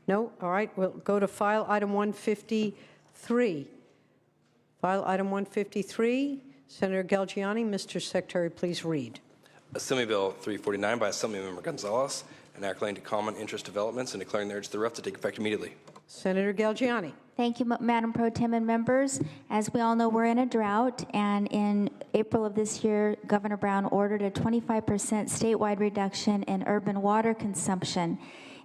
No? All right, we'll go to file item 153. File item 153, Senator Galgiani. Mr. Secretary, please read. Assembly Bill 349 by Assemblymember Gonzalez, an act relating to common interest developments and declaring the urge thereof to take effect immediately. Senator Galgiani. Thank you, Madam Pro Tem and members. As we all know, we're in a drought, and in April of this year, Governor Brown ordered a 25% statewide reduction in urban water consumption.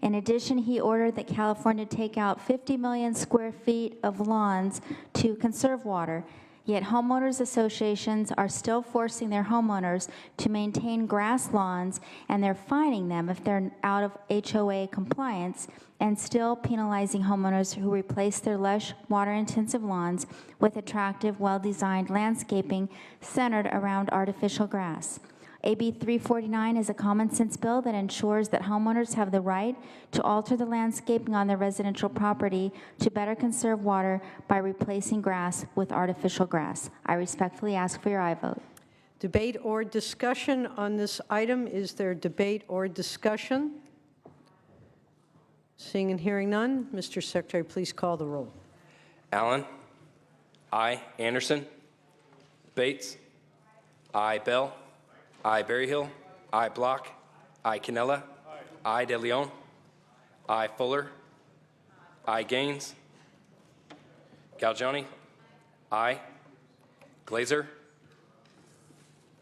In addition, he ordered that California take out 50 million square feet of lawns to conserve water. Yet homeowners associations are still forcing their homeowners to maintain grass lawns, and they're fining them if they're out of HOA compliance, and still penalizing homeowners who replace their lush, water-intensive lawns with attractive, well-designed landscaping centered around artificial grass. AB 349 is a common-sense bill that ensures that homeowners have the right to alter the landscaping on their residential property to better conserve water by replacing grass with artificial grass. I respectfully ask for your aye vote. Debate or discussion on this item? Is there debate or discussion? Seeing and hearing none, Mr. Secretary, please call the roll. Allen. Aye. Anderson. Bates. Aye. Bell. Aye. Berryhill. Aye. Block. Aye. Cannella. Aye. De Leon. Aye. Fuller. Aye. Gaines. Galgiani. Aye. Glazer.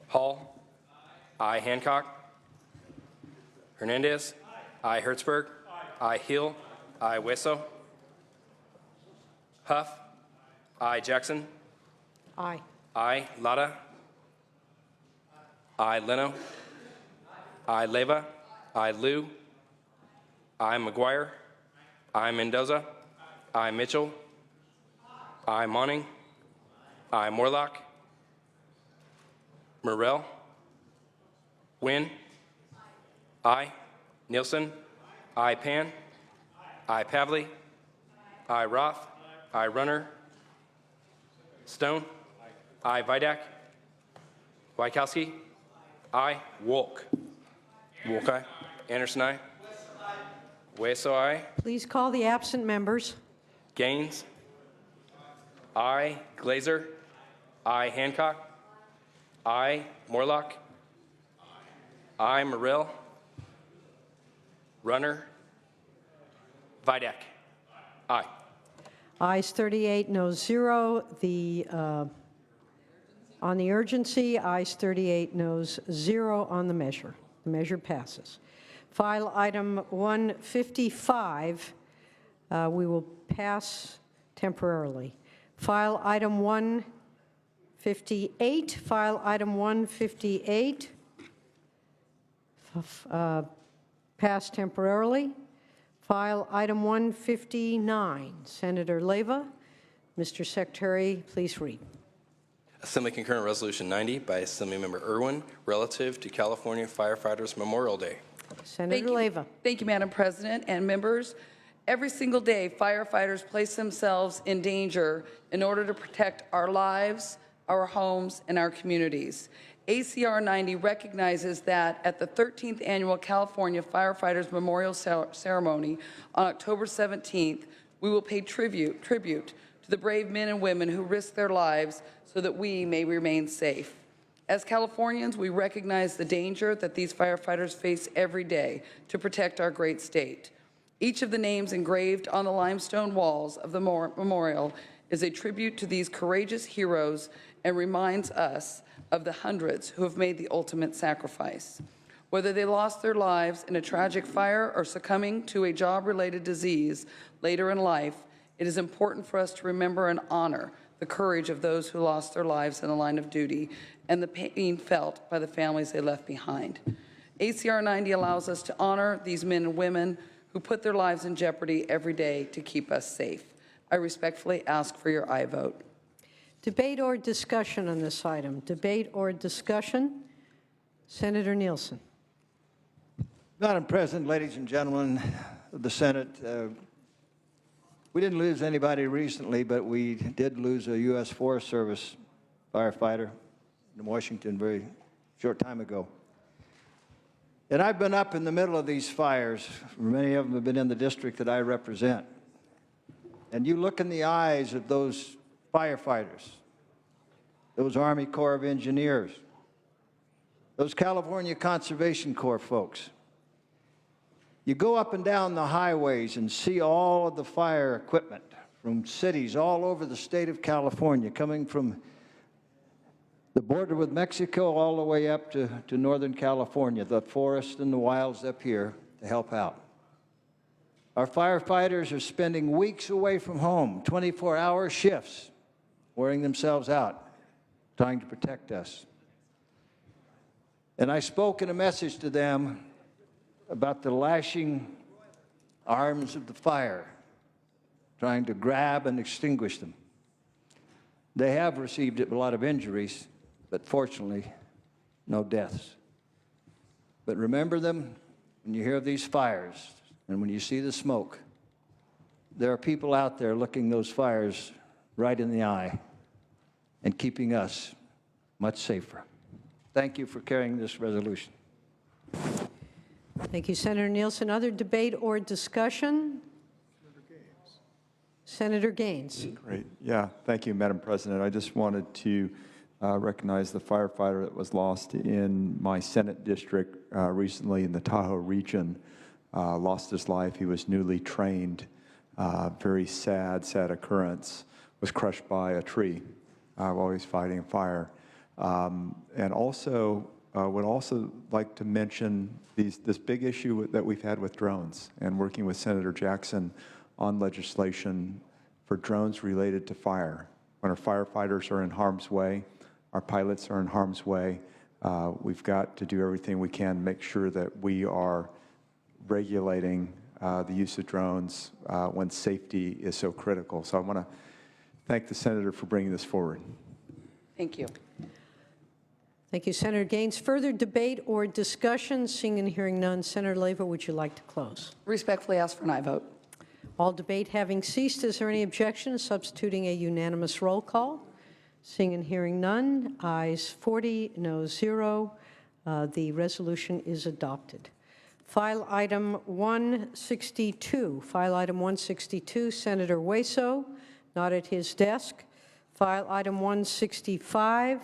Hall. Aye. Hancock. Hernandez. Aye. Hertzberg. Aye. Hill. Aye. Weso. Huff. Aye. Jackson. Aye. Aye. Lada. Aye. Leno. Aye. Leyva. Aye. Liu. Aye. McGuire. Aye. Mendoza. Aye. Mitchell. Aye. Monning. Aye. Morlock. Morrell. Wynn. Aye. Nielsen. Aye. Pan. Aye. Pavley. Aye. Roth. Aye. Runner. Stone. Aye. Vidak. Wykowski. Aye. Wolk. Wolk aye. Anderson aye. Weso aye. Please call the absent members. Gaines. Aye. Glazer. Aye. Hancock. Aye. Morlock. Aye. Morrell. Runner. Vidak. Aye. Ayes 38, no 0. On the urgency, ayes 38, noes 0 on the measure. The measure passes. File item 155, we will pass temporarily. File item 158, file item 158, pass temporarily. File item 159, Senator Leyva. Mr. Secretary, please read. Assembly Concurrent Resolution 90 by Assemblymember Irwin relative to California Firefighters Memorial Day. Senator Leyva. Thank you, Madam President and members. Every single day, firefighters place themselves in danger in order to protect our lives, our homes, and our communities. ACR 90 recognizes that at the 13th Annual California Firefighters Memorial Ceremony on October 17th, we will pay tribute to the brave men and women who risk their lives so that we may remain safe. As Californians, we recognize the danger that these firefighters face every day to protect our great state. Each of the names engraved on the limestone walls of the memorial is a tribute to these courageous heroes and reminds us of the hundreds who have made the ultimate sacrifice. Whether they lost their lives in a tragic fire or succumbing to a job-related disease later in life, it is important for us to remember and honor the courage of those who lost their lives in the line of duty and the pain felt by the families they left behind. ACR 90 allows us to honor these men and women who put their lives in jeopardy every day to keep us safe. I respectfully ask for your aye vote. Debate or discussion on this item? Debate or discussion? Senator Nielsen. Madam President, ladies and gentlemen of the Senate, we didn't lose anybody recently, but we did lose a U.S. Forest Service firefighter in Washington a very short time ago. And I've been up in the middle of these fires. Many of them have been in the district that I represent. And you look in the eyes of those firefighters, those Army Corps of Engineers, those California Conservation Corps folks. You go up and down the highways and see all of the fire equipment from cities all over the state of California, coming from the border with Mexico all the way up to Northern California, the forest and the wilds up here to help out. Our firefighters are spending weeks away from home, 24-hour shifts, wearing themselves out, trying to protect us. And I spoke in a message to them about the lashing arms of the fire, trying to grab and extinguish them. They have received a lot of injuries, but fortunately, no deaths. But remember them when you hear of these fires and when you see the smoke. There are people out there looking those fires right in the eye and keeping us much safer. Thank you for carrying this resolution. Thank you, Senator Nielsen. Other debate or discussion? Senator Gaines. Great. Yeah, thank you, Madam President. I just wanted to recognize the firefighter that was lost in my Senate district recently in the Tahoe region. Lost his life. He was newly trained. Very sad occurrence. Was crushed by a tree while he was fighting a fire. And also, would also like to mention this big issue that we've had with drones and working with Senator Jackson on legislation for drones related to fire. When our firefighters are in harm's way, our pilots are in harm's way, we've got to do everything we can to make sure that we are regulating the use of drones when safety is so critical. So I want to thank the Senator for bringing this forward. Thank you. Thank you, Senator Gaines. Further debate or discussion? Seeing and hearing none. Senator Leyva, would you like to close? Respectfully ask for an aye vote. All debate having ceased, is there any objection to substituting a unanimous roll call? Seeing and hearing none, ayes 40, noes 0. The resolution is adopted. File item 162. File item 162, Senator Hueso, not at his desk. File item 165,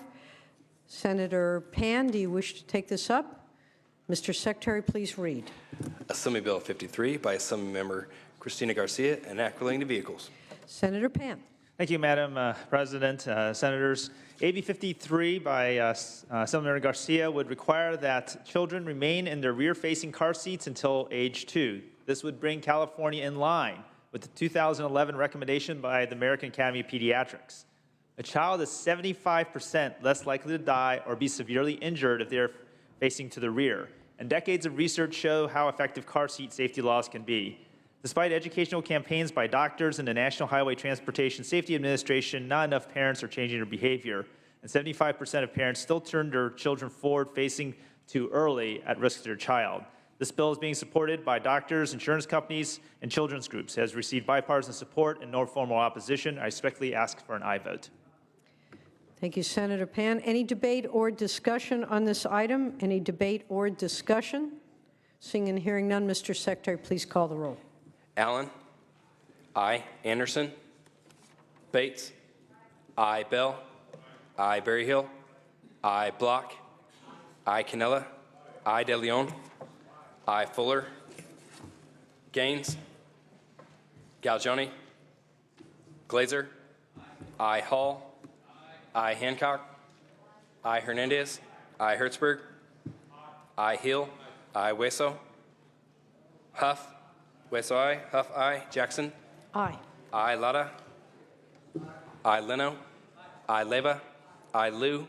Senator Pan, do you wish to take this up? Mr. Secretary, please read. Assembly Bill 53 by Assembly Member Cristina Garcia, enact relating to vehicles. Senator Pan. Thank you, Madam President. Senators, AB 53 by Assemblymember Garcia would require that children remain in their rear-facing car seats until age 2. This would bring California in line with the 2011 recommendation by the American Academy of Pediatrics. A child is 75% less likely to die or be severely injured if they're facing to the rear. And decades of research show how effective car seat safety laws can be. Despite educational campaigns by doctors and the National Highway Transportation Safety Administration, not enough parents are changing their behavior. And 75% of parents still turn their children forward facing too early at risk to their child. This bill is being supported by doctors, insurance companies, and children's groups. It has received bipartisan support and no formal opposition. I respectfully ask for an aye vote. Thank you, Senator Pan. Any debate or discussion on this item? Any debate or discussion? Seeing and hearing none, Mr. Secretary, please call the roll. Allen. Aye. Anderson. Bates. Aye. Bell. Aye. Berryhill. Aye. Block. Aye. Canella. Aye. De Leon. Aye. Fuller. Gaines. Galgioni. Glazer. Aye. Hall. Aye. Hancock. Aye. Hernandez. Aye. Hertzberg. Aye. Hill. Aye. Hueso. Huff. Hueso, aye. Huff, aye. Jackson. Aye. Aye. Lada. Aye. Leno. Aye. Leyva. Aye. Liu.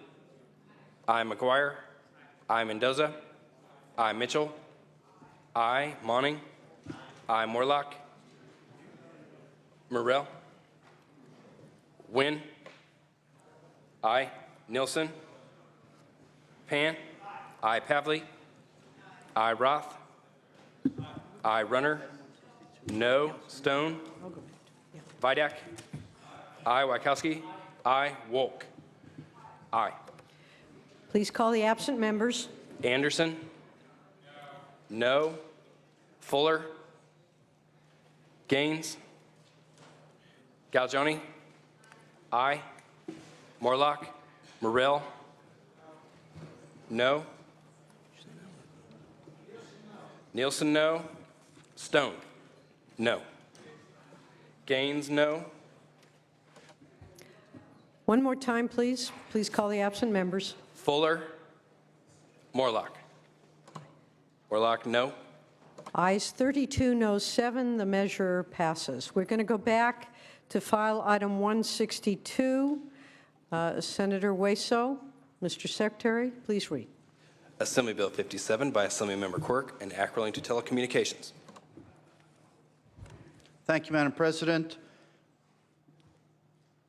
Aye. McGuire. Aye. Mendoza. Aye. Mitchell. Aye. Monning. Aye. Morlock. Morrell. Wynn. Aye. Nielsen. Pan. Aye. Pavley. Aye. Roth. Aye. Runner. No. Stone. Vidak. Aye. Wachowski. Aye. Wolk. Aye. Please call the absent members. Anderson. No. Fuller? Gaines? Galgioni? Aye. Morlock? Morrell? No. Nielsen, no. Stone? No. Gaines, no. One more time, please. Please call the absent members. Fuller? Morlock? Morlock, no. Ayes 32, noes 7. The measure passes. We're going to go back to file item 162. Senator Hueso, Mr. Secretary, please read. Assembly Bill 57 by Assemblymember Quirk, an act relating to telecommunications. Thank you, Madam President.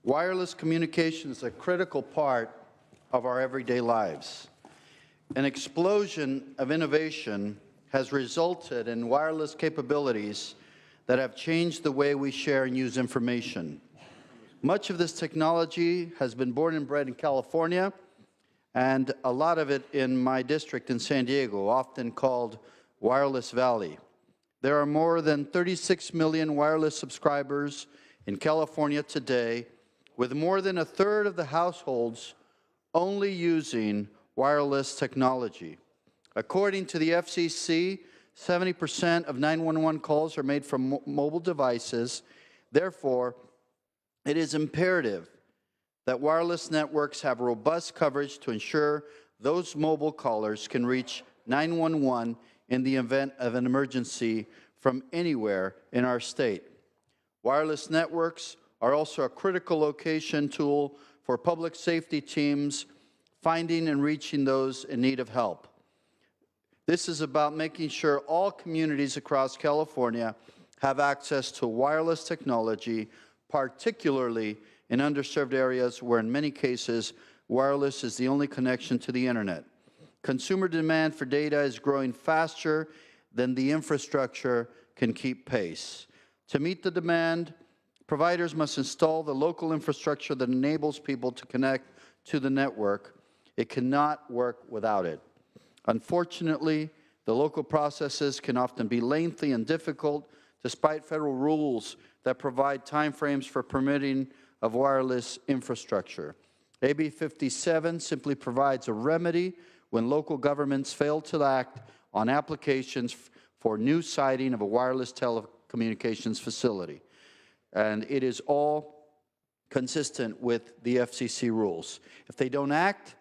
Wireless communication is a critical part of our everyday lives. An explosion of innovation has resulted in wireless capabilities that have changed the way we share and use information. Much of this technology has been born and bred in California, and a lot of it in my district in San Diego, often called Wireless Valley. There are more than 36 million wireless subscribers in California today, with more than a third of the households only using wireless technology. According to the FCC, 70% of 911 calls are made from mobile devices. Therefore, it is imperative that wireless networks have robust coverage to ensure those mobile callers can reach 911 in the event of an emergency from anywhere in our state. Wireless networks are also a critical location tool for public safety teams finding and reaching those in need of help. This is about making sure all communities across California have access to wireless technology, particularly in underserved areas where in many cases wireless is the only connection to the internet. Consumer demand for data is growing faster than the infrastructure can keep pace. To meet the demand, providers must install the local infrastructure that enables people to connect to the network. It cannot work without it. Unfortunately, the local processes can often be lengthy and difficult, despite federal rules that provide timeframes for permitting of wireless infrastructure. AB 57 simply provides a remedy when local governments fail to act on applications for new siting of a wireless telecommunications facility. And it is all consistent with the FCC rules. If they don't act,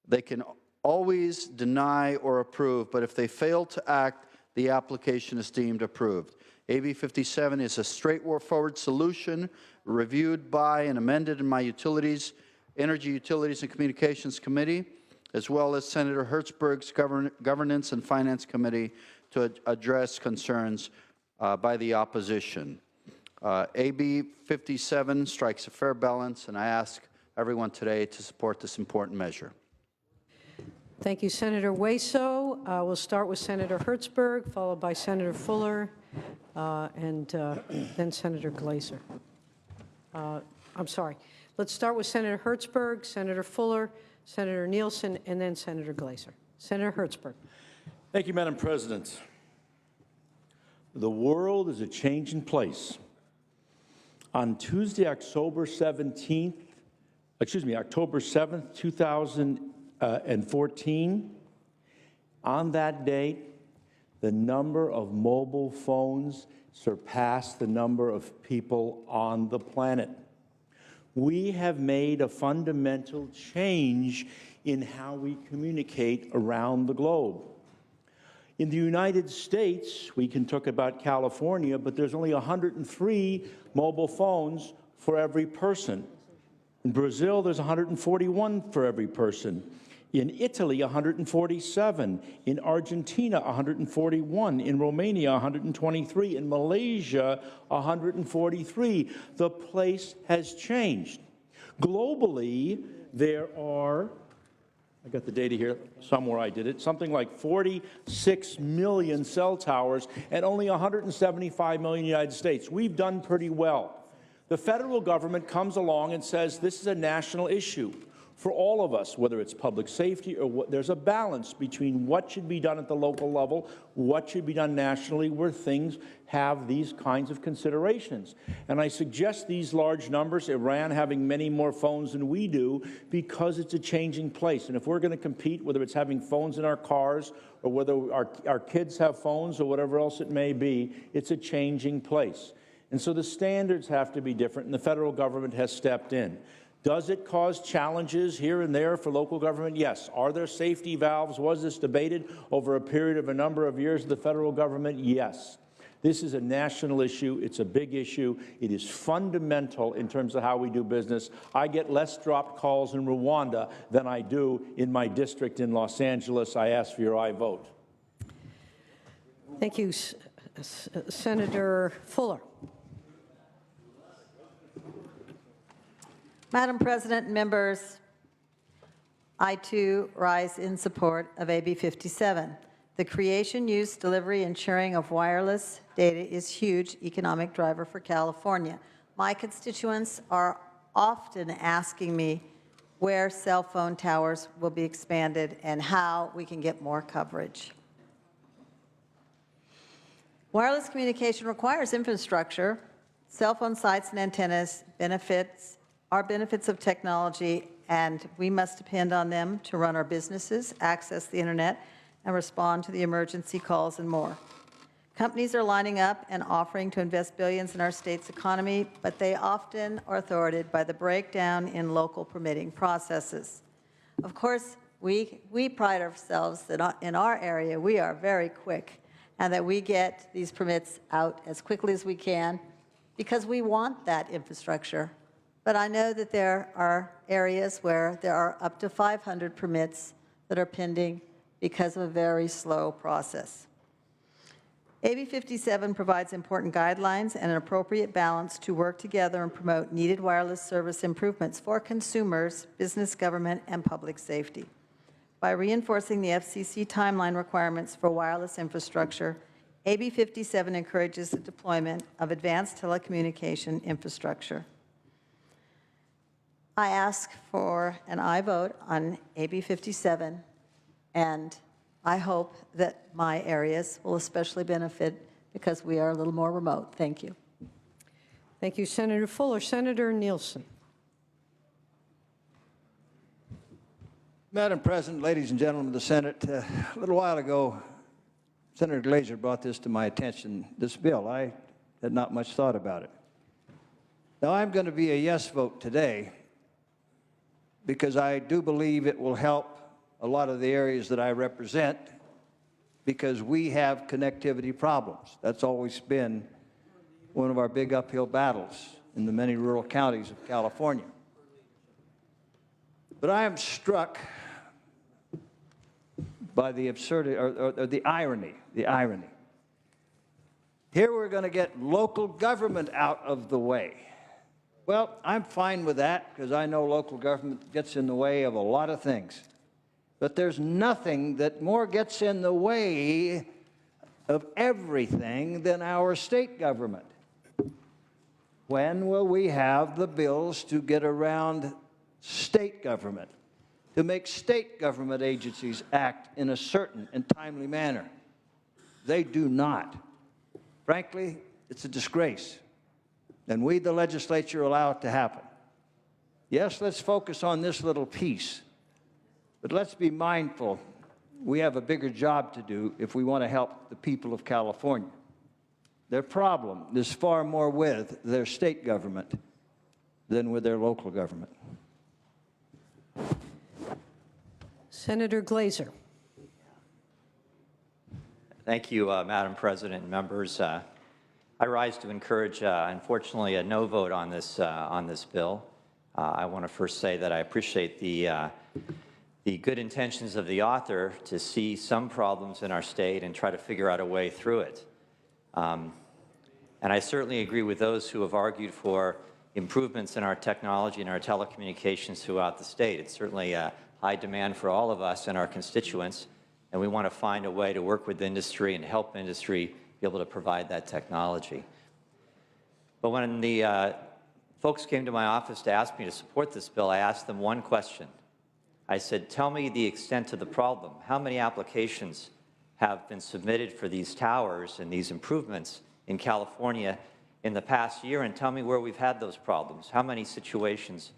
they can always deny or approve, but if they fail to act, the application is deemed approved. AB 57 is a straightforward solution reviewed by and amended in my Energy, Utilities, and Communications Committee, as well as Senator Hertzberg's Governance and Finance Committee to address concerns by the opposition. AB 57 strikes a fair balance, and I ask everyone today to support this important measure. Thank you, Senator Hueso. We'll start with Senator Hertzberg, followed by Senator Fuller, and then Senator Glazer. I'm sorry. Let's start with Senator Hertzberg, Senator Fuller, Senator Nielsen, and then Senator Glazer. Senator Hertzberg. Thank you, Madam President. The world is a changing place. On Tuesday, October 7th, 2014, on that date, the number of mobile phones surpassed the number of people on the planet. We have made a fundamental change in how we communicate around the globe. In the United States, we can talk about California, but there's only 103 mobile phones for every person. In Brazil, there's 141 for every person. In Italy, 147. In Argentina, 141. In Romania, 123. In Malaysia, 143. The place has changed. Globally, there are, I got the data here, somewhere I did it, something like 46 million cell towers and only 175 million in the United States. We've done pretty well. The federal government comes along and says this is a national issue. for all of us, whether it's public safety or what, there's a balance between what should be done at the local level, what should be done nationally, where things have these kinds of considerations. And I suggest these large numbers, Iran having many more phones than we do, because it's a changing place. And if we're going to compete, whether it's having phones in our cars or whether our kids have phones or whatever else it may be, it's a changing place. And so the standards have to be different, and the federal government has stepped in. Does it cause challenges here and there for local government? Yes. Are there safety valves? Was this debated over a period of a number of years with the federal government? Yes. This is a national issue. It's a big issue. It is fundamental in terms of how we do business. I get less dropped calls in Rwanda than I do in my district in Los Angeles. I ask for your aye vote. Thank you, Senator Fuller. Madam President and members, I too rise in support of AB 57. The creation, use, delivery, and sharing of wireless data is a huge economic driver for California. My constituents are often asking me where cell phone towers will be expanded and how we can get more coverage. Wireless communication requires infrastructure. Cell phone sites and antennas are benefits of technology, and we must depend on them to run our businesses, access the internet, and respond to the emergency calls and more. Companies are lining up and offering to invest billions in our state's economy, but they often are thwarted by the breakdown in local permitting processes. Of course, we pride ourselves that in our area we are very quick and that we get these permits out as quickly as we can because we want that infrastructure. But I know that there are areas where there are up to 500 permits that are pending because of a very slow process. AB 57 provides important guidelines and an appropriate balance to work together and promote needed wireless service improvements for consumers, business, government, and public safety. By reinforcing the FCC timeline requirements for wireless infrastructure, AB 57 encourages the deployment of advanced telecommunication infrastructure. I ask for an aye vote on AB 57, and I hope that my areas will especially benefit because we are a little more remote. Thank you. Thank you, Senator Fuller. Senator Nielsen. Madam President, ladies and gentlemen of the Senate, a little while ago, Senator Glazer brought this to my attention, this bill. I had not much thought about it. Now, I'm going to be a yes vote today because I do believe it will help a lot of the areas that I represent because we have connectivity problems. That's always been one of our big uphill battles in the many rural counties of California. But I am struck by the absurdity or the irony. Here we're going to get local government out of the way. Well, I'm fine with that because I know local government gets in the way of a lot of things. But there's nothing that more gets in the way of everything than our state government. When will we have the bills to get around state government, to make state government agencies act in a certain and timely manner? They do not. Frankly, it's a disgrace. And we, the legislature, allow it to happen. Yes, let's focus on this little piece. But let's be mindful, we have a bigger job to do if we want to help the people of California. Their problem is far more with their state government than with their local government. Senator Glazer. Thank you, Madam President and members. I rise to encourage, unfortunately, a no vote on this bill. I want to first say that I appreciate the good intentions of the author to see some problems in our state and try to figure out a way through it. And I certainly agree with those who have argued for improvements in our technology and our telecommunications throughout the state. It's certainly a high demand for all of us and our constituents, and we want to find a way to work with industry and help industry be able to provide that technology. But when the folks came to my office to ask me to support this bill, I asked them one question. I said, tell me the extent of the problem. How many applications have been submitted for these towers and these improvements in California in the past year, and tell me where we've had those problems. How many situations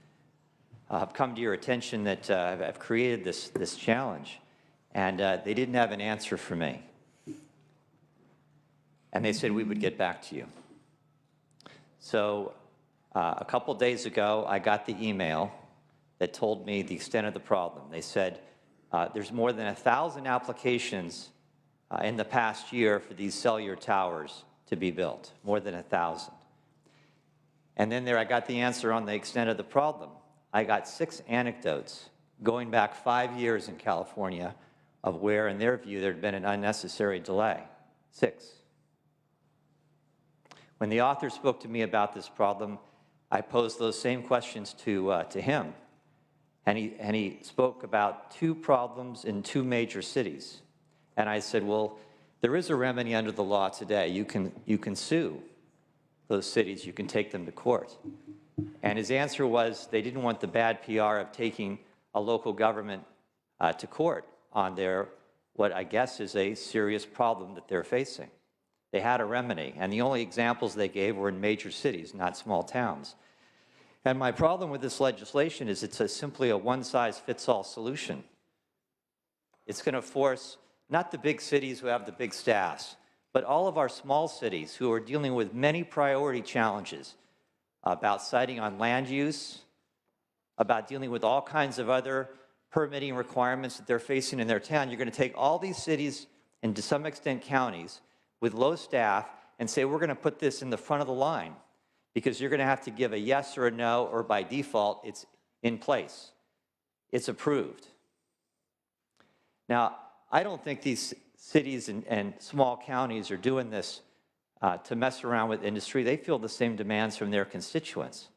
have come to your attention that have created this challenge? And they didn't have an answer for me. And they said we would get back to you. So a couple days ago, I got the email that told me the extent of the problem. They said there's more than 1,000 applications in the past year for these cellular towers to be built, more than 1,000. And then there I got the answer on the extent of the problem. I got 6 anecdotes going back 5 years in California of where, in their view, there had been an unnecessary delay. 6. When the author spoke to me about this problem, I posed those same questions to him. And he spoke about 2 problems in 2 major cities. And I said, well, there is a remedy under the law today. You can sue those cities. You can take them to court. And his answer was they didn't want the bad PR of taking a local government to court on their, what I guess is a serious problem that they're facing. They had a remedy, and the only examples they gave were in major cities, not small towns. And my problem with this legislation is it's simply a one-size-fits-all solution. It's going to force not the big cities who have the big staffs, but all of our small cities who are dealing with many priority challenges about siting on land use, about dealing with all kinds of other permitting requirements that they're facing in their town. You're going to take all these cities and to some extent counties with low staff and say, we're going to put this in the front of the line because you're going to have to give a yes or a no, or by default, it's in place. It's approved. Now, I don't think these cities and small counties are doing this to mess around with industry. They feel the same demands from their constituents.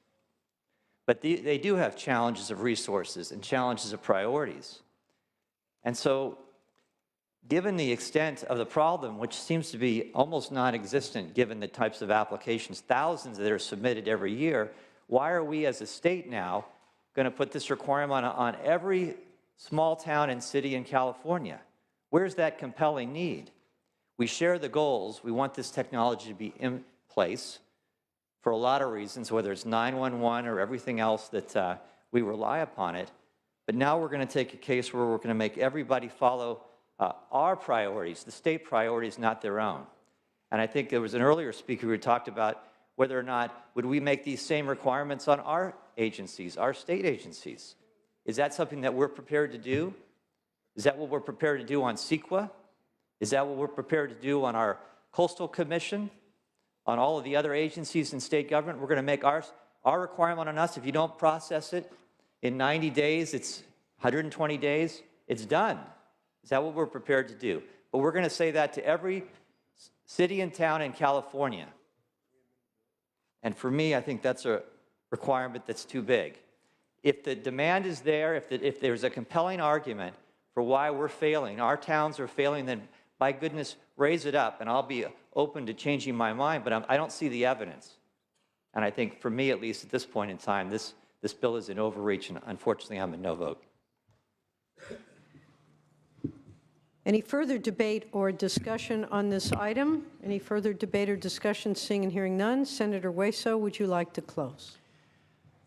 But they do have challenges of resources and challenges of priorities. And so, given the extent of the problem, which seems to be almost non-existent given the types of applications, thousands that are submitted every year, why are we as a state now going to put this requirement on every small town and city in California? Where's that compelling need? We share the goals. We want this technology to be in place for a lot of reasons, whether it's 911 or everything else that we rely upon it. But now we're going to take a case where we're going to make everybody follow our priorities, the state priorities, not their own. And I think there was an earlier speaker who talked about whether or not would we make these same requirements on our agencies, our state agencies. Is that something that we're prepared to do? Is that what we're prepared to do on CEQA? Is that what we're prepared to do on our Coastal Commission? On all of the other agencies in state government? We're going to make our requirement on us, if you don't process it in 90 days, it's 120 days, it's done. Is that what we're prepared to do? But we're going to say that to every city and town in California. And for me, I think that's a requirement that's too big. If the demand is there, if there's a compelling argument for why we're failing, our towns are failing, then by goodness, raise it up, and I'll be open to changing my mind, but I don't see the evidence. And I think, for me at least at this point in time, this bill is in overreach, and unfortunately I'm a no vote. Any further debate or discussion on this item? Any further debate or discussion? Seeing and hearing none. Senator Hueso, would you like to close?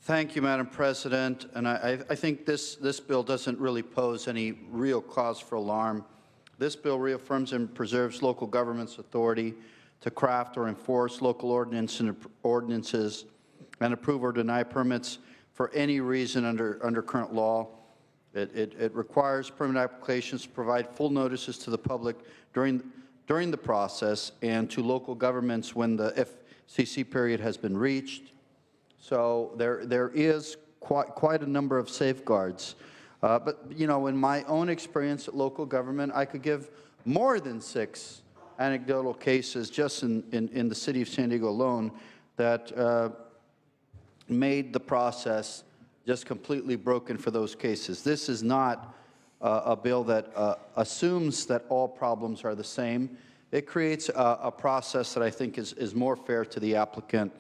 Thank you, Madam President. And I think this bill doesn't really pose any real cause for alarm. This bill reaffirms and preserves local government's authority to craft or enforce local ordinances and approve or deny permits for any reason under current law. It requires permit applications to provide full notices to the public during the process and to local governments when the FCC period has been reached. So there is quite a number of safeguards. But, you know, in my own experience at local government, I could give more than 6 anecdotal cases just in the city of San Diego alone that made the process just completely broken for those cases. This is not a bill that assumes that all problems are the same. It creates a process that I think is more fair to the applicant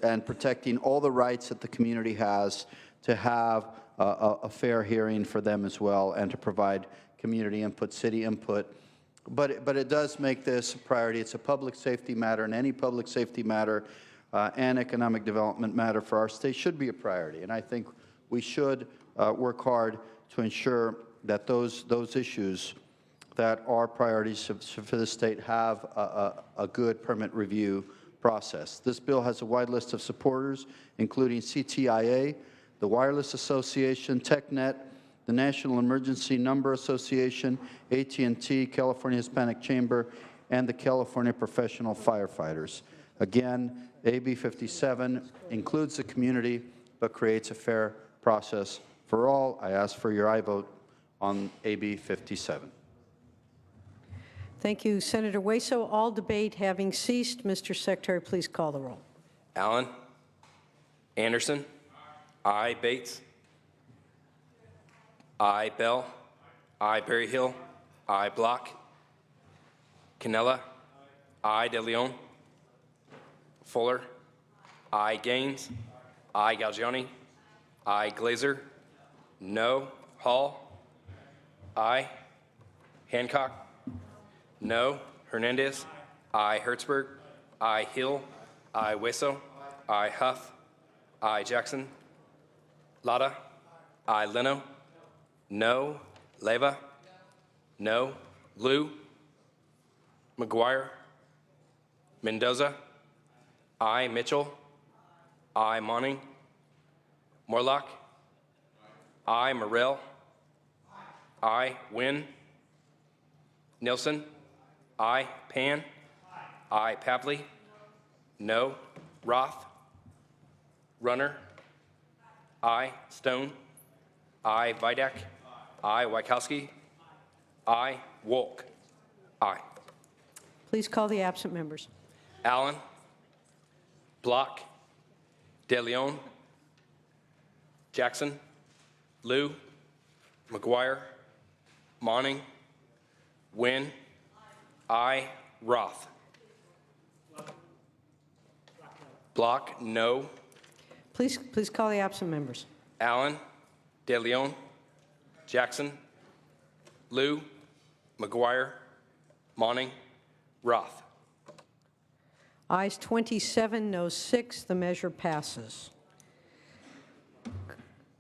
and protecting all the rights that the community has to have a fair hearing for them as well, and to provide community input, city input. But it does make this a priority. It's a public safety matter, and any public safety matter and economic development matter for our state should be a priority. And I think we should work hard to ensure that those issues that are priorities for the state have a good permit review process. This bill has a wide list of supporters, including CTIA, the Wireless Association, TechNet, the National Emergency Number Association, AT&T, California Hispanic Chamber, and the California Professional Firefighters. Again, AB 57 includes the community, but creates a fair process for all. I ask for your aye vote on AB 57. Thank you, Senator Hueso. All debate having ceased, Mr. Secretary, please call the roll. Allen. Anderson. Aye. Bates. Aye. Bell. Aye. Berryhill. Aye. Block. Canella. Aye. De Leon. Fuller. Aye. Gaines. Aye. Galgiani. Aye. Glazer. No. Hall. Aye. Hancock. No. Hernandez. Aye. Hertzberg. Aye. Hill. Aye. Hueso. Aye. Huff. Aye. Jackson. Lada. Aye. Leno. No. Leva. No. Liu. McGuire. Mendoza. Aye. Mitchell. Aye. Monning. Morlock. Aye. Morrell. Aye. Wynn. Nilsson. Aye. Pan. Aye. Pavley. No. Roth. Runner. Aye. Stone. Aye. Vidak. Aye. Wachowski. Aye. Wolk. Aye. Please call the absent members. Allen. Block. De Leon. Jackson. Liu. McGuire. Monning. Wynn. Aye. Roth. Block. No. Please call the absent members. Allen. De Leon. Jackson. Liu. McGuire. Monning. Roth. Ayes 27, no 6. The measure passes.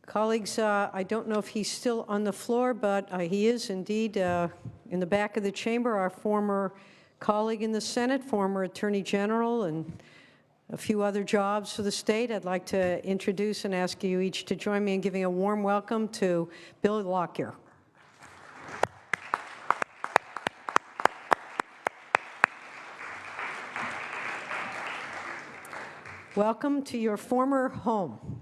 Colleagues, I don't know if he's still on the floor, but he is indeed in the back of the chamber, our former colleague in the Senate, former Attorney General, and a few other jobs for the state. I'd like to introduce and ask you each to join me in giving a warm welcome to Bill Lockyer. Welcome to your former home.